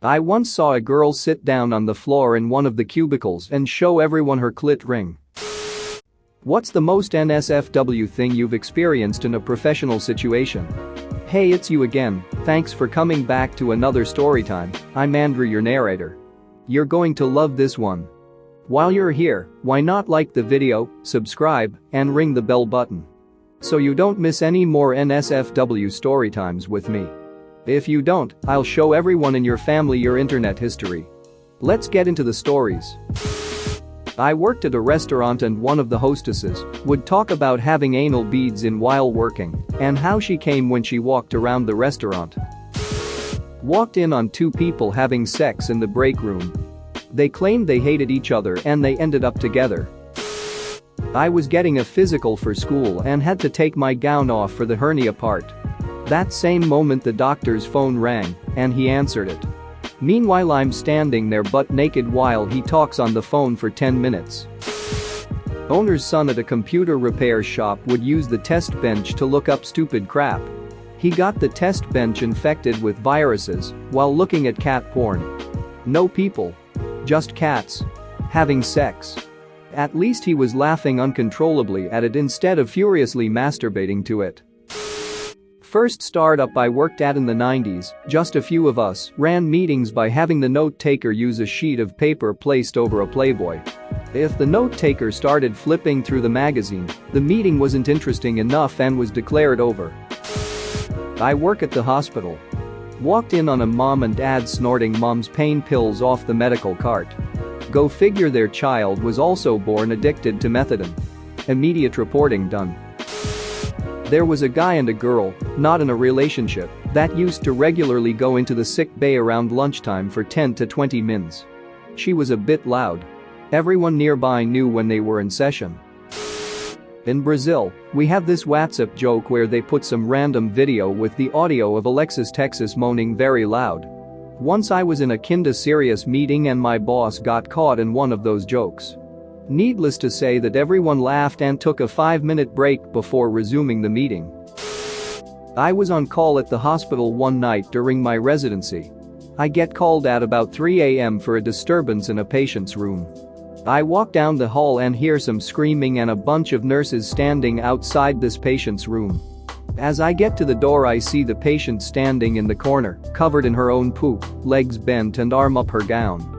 I once saw a girl sit down on the floor in one of the cubicles and show everyone her clit ring. What's the most NSFW thing you've experienced in a professional situation? Hey, it's you again, thanks for coming back to another storytime. I'm Andrew, your narrator. You're going to love this one. While you're here, why not like the video, subscribe, and ring the bell button so you don't miss any more NSFW storytimes with me. If you don't, I'll show everyone in your family your internet history. Let's get into the stories. I worked at a restaurant and one of the hostesses would talk about having anal beads in while working and how she came when she walked around the restaurant. Walked in on two people having sex in the break room. They claimed they hated each other and they ended up together. I was getting a physical for school and had to take my gown off for the hernia part. That same moment the doctor's phone rang and he answered it. Meanwhile I'm standing there butt naked while he talks on the phone for 10 minutes. Owner's son at a computer repair shop would use the test bench to look up stupid crap. He got the test bench infected with viruses while looking at cat porn. No people. Just cats. Having sex. At least he was laughing uncontrollably at it instead of furiously masturbating to it. First startup I worked at in the 90s, just a few of us ran meetings by having the note taker use a sheet of paper placed over a Playboy. If the note taker started flipping through the magazine, the meeting wasn't interesting enough and was declared over. I work at the hospital. Walked in on a mom and dad snorting mom's pain pills off the medical cart. Go figure, their child was also born addicted to methadone. Immediate reporting done. There was a guy and a girl, not in a relationship, that used to regularly go into the sick bay around lunchtime for 10 to 20 mins. She was a bit loud. Everyone nearby knew when they were in session. In Brazil, we have this WhatsApp joke where they put some random video with the audio of Alexis Texas moaning very loud. Once I was in a kinda serious meeting and my boss got caught in one of those jokes. Needless to say that everyone laughed and took a 5-minute break before resuming the meeting. I was on call at the hospital one night during my residency. I get called at about 3 a.m. for a disturbance in a patient's room. I walk down the hall and hear some screaming and a bunch of nurses standing outside this patient's room. As I get to the door I see the patient standing in the corner, covered in her own poop, legs bent and arm up her gown.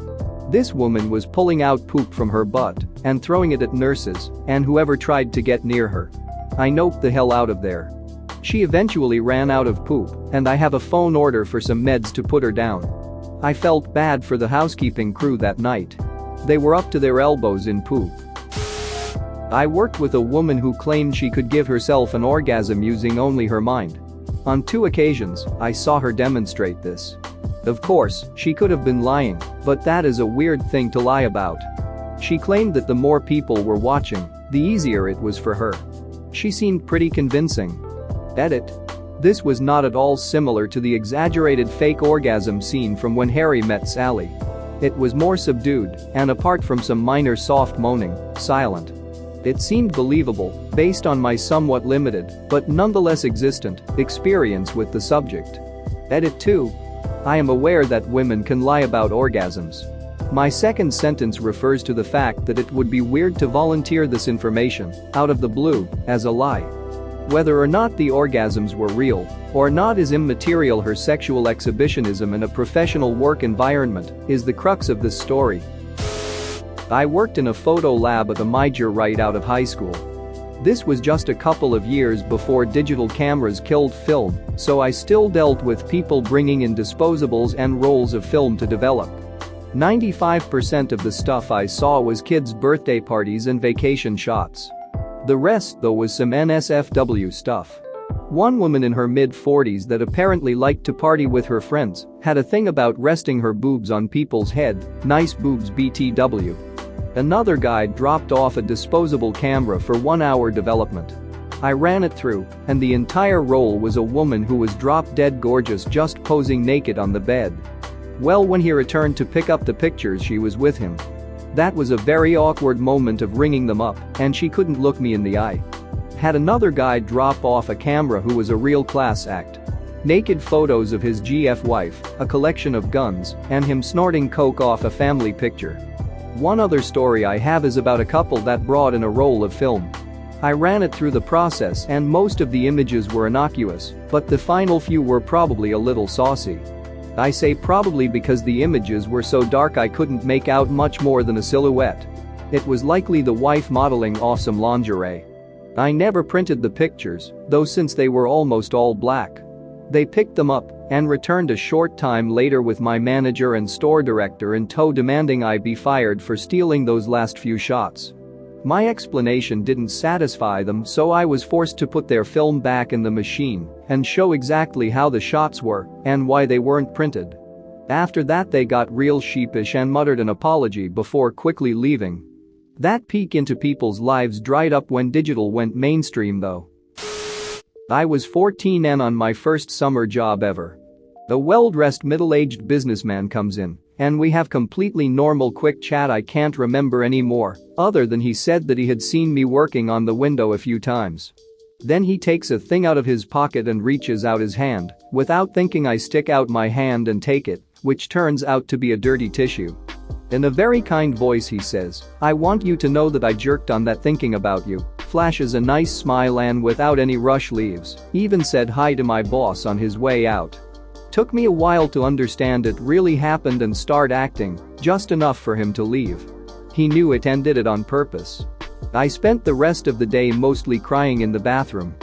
This woman was pulling out poop from her butt and throwing it at nurses and whoever tried to get near her. I noped the hell out of there. She eventually ran out of poop and I have a phone order for some meds to put her down. I felt bad for the housekeeping crew that night. They were up to their elbows in poop. I worked with a woman who claimed she could give herself an orgasm using only her mind. On 2 occasions, I saw her demonstrate this. Of course, she could have been lying, but that is a weird thing to lie about. She claimed that the more people were watching, the easier it was for her. She seemed pretty convincing. Edit. This was not at all similar to the exaggerated fake orgasm scene from When Harry Met Sally. It was more subdued, and apart from some minor soft moaning, silent. It seemed believable, based on my somewhat limited, but nonetheless existent, experience with the subject. Edit 2. I am aware that women can lie about orgasms. My second sentence refers to the fact that it would be weird to volunteer this information, out of the blue, as a lie. Whether or not the orgasms were real or not is immaterial. Her sexual exhibitionism in a professional work environment is the crux of this story. I worked in a photo lab at a major right out of high school. This was just a couple of years before digital cameras killed film, so I still dealt with people bringing in disposables and rolls of film to develop. 95% of the stuff I saw was kids' birthday parties and vacation shots. The rest, though, was some NSFW stuff. One woman in her mid-40s that apparently liked to party with her friends had a thing about resting her boobs on people's head, nice boobs BTW. Another guy dropped off a disposable camera for 1-hour development. I ran it through, and the entire roll was a woman who was drop-dead gorgeous just posing naked on the bed. Well, when he returned to pick up the pictures she was with him. That was a very awkward moment of ringing them up, and she couldn't look me in the eye. Had another guy drop off a camera who was a real class act. naked photos of his GF wife, a collection of guns, and him snorting coke off a family picture. One other story I have is about a couple that brought in a roll of film. I ran it through the process and most of the images were innocuous, but the final few were probably a little saucy. I say probably because the images were so dark I couldn't make out much more than a silhouette. It was likely the wife modeling off some lingerie. I never printed the pictures, though, since they were almost all black. They picked them up and returned a short time later with my manager and store director in tow, demanding I be fired for stealing those last few shots. My explanation didn't satisfy them, so I was forced to put their film back in the machine and show exactly how the shots were and why they weren't printed. After that they got real sheepish and muttered an apology before quickly leaving. That peek into people's lives dried up when digital went mainstream though. I was 14 and on my first summer job ever. A well-dressed middle-aged businessman comes in, and we have completely normal quick chat. I can't remember anymore, other than he said that he had seen me working on the window a few times. Then he takes a thing out of his pocket and reaches out his hand. Without thinking, I stick out my hand and take it, which turns out to be a dirty tissue. In a very kind voice he says, "I want you to know that I jerked on that thinking about you." Flashes a nice smile and without any rush leaves. Even said hi to my boss on his way out. Took me a while to understand it really happened and start acting, just enough for him to leave. He knew it and did it on purpose. I spent the rest of the day mostly crying in the bathroom.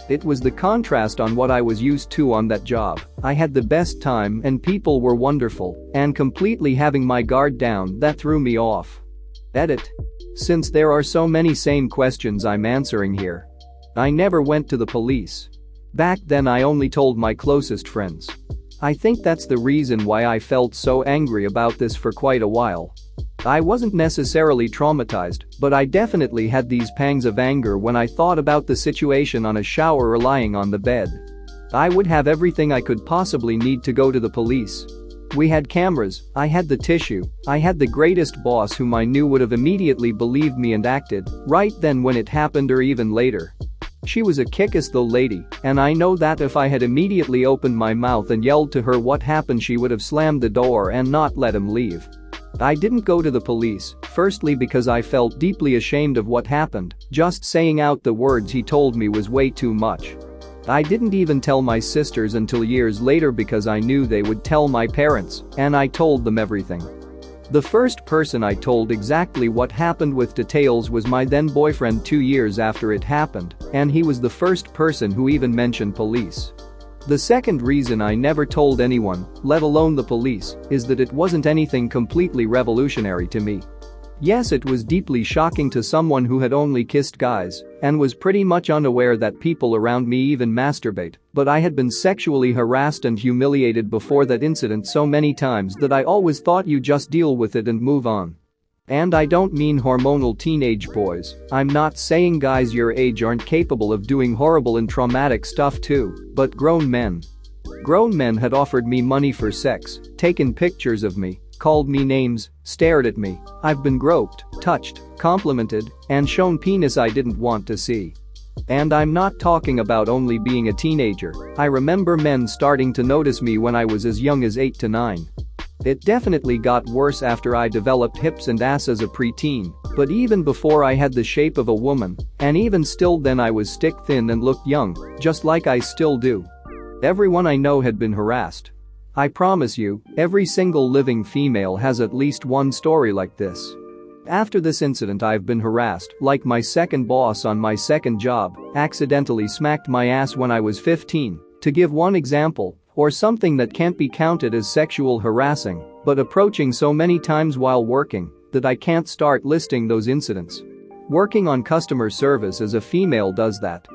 It was the contrast on what I was used to on that job. I had the best time and people were wonderful, and completely having my guard down that threw me off. Edit. Since there are so many same questions I'm answering here. I never went to the police. Back then I only told my closest friends. I think that's the reason why I felt so angry about this for quite a while. I wasn't necessarily traumatized, but I definitely had these pangs of anger when I thought about the situation on a shower or lying on the bed. I would have everything I could possibly need to go to the police. We had cameras, I had the tissue, I had the greatest boss whom I knew would have immediately believed me and acted right then when it happened or even later. She was a kick-ass though lady, and I know that if I had immediately opened my mouth and yelled to her what happened, she would have slammed the door and not let him leave. I didn't go to the police, firstly because I felt deeply ashamed of what happened. Just saying out the words he told me was way too much. I didn't even tell my sisters until years later because I knew they would tell my parents, and I told them everything. The first person I told exactly what happened with details was my then boyfriend 2 years after it happened, and he was the first person who even mentioned police. The second reason I never told anyone, let alone the police, is that it wasn't anything completely revolutionary to me. Yes, it was deeply shocking to someone who had only kissed guys and was pretty much unaware that people around me even masturbate, but I had been sexually harassed and humiliated before that incident so many times that I always thought you just deal with it and move on. And I don't mean hormonal teenage boys. I'm not saying guys your age aren't capable of doing horrible and traumatic stuff too, but grown men. Grown men had offered me money for sex, taken pictures of me, called me names, stared at me. I've been groped, touched, complimented, and shown penis I didn't want to see. And I'm not talking about only being a teenager. I remember men starting to notice me when I was as young as 8 to 9. It definitely got worse after I developed hips and ass as a preteen, but even before I had the shape of a woman, and even still then I was stick thin and looked young, just like I still do. Everyone I know had been harassed. I promise you, every single living female has at least one story like this. After this incident I've been harassed, like my second boss on my second job accidentally smacked my ass when I was 15, to give one example, or something that can't be counted as sexual harassing, but approaching so many times while working that I can't start listing those incidents. Working on customer service as a female does that.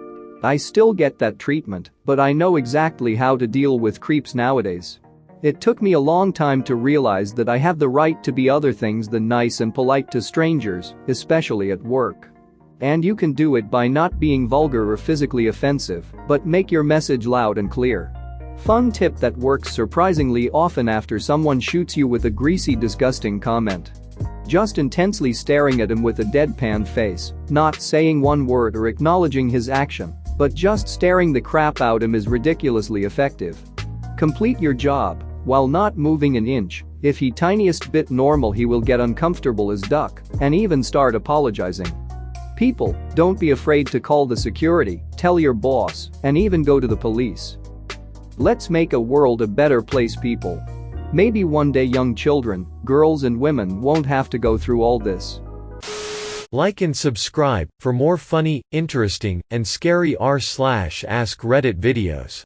I still get that treatment, but I know exactly how to deal with creeps nowadays. It took me a long time to realize that I have the right to be other things than nice and polite to strangers, especially at work. And you can do it by not being vulgar or physically offensive, but make your message loud and clear. Fun tip that works surprisingly often after someone shoots you with a greasy, disgusting comment. Just intensely staring at him with a deadpan face, not saying one word or acknowledging his action. But just staring the crap out him is ridiculously effective. Complete your job while not moving an inch. If he tiniest bit normal, he will get uncomfortable as duck and even start apologizing. People, don't be afraid to call the security, tell your boss, and even go to the police. Let's make a world a better place, people. Maybe one day young children, girls and women won't have to go through all this. Like and subscribe for more funny, interesting, and scary r/ask Reddit videos.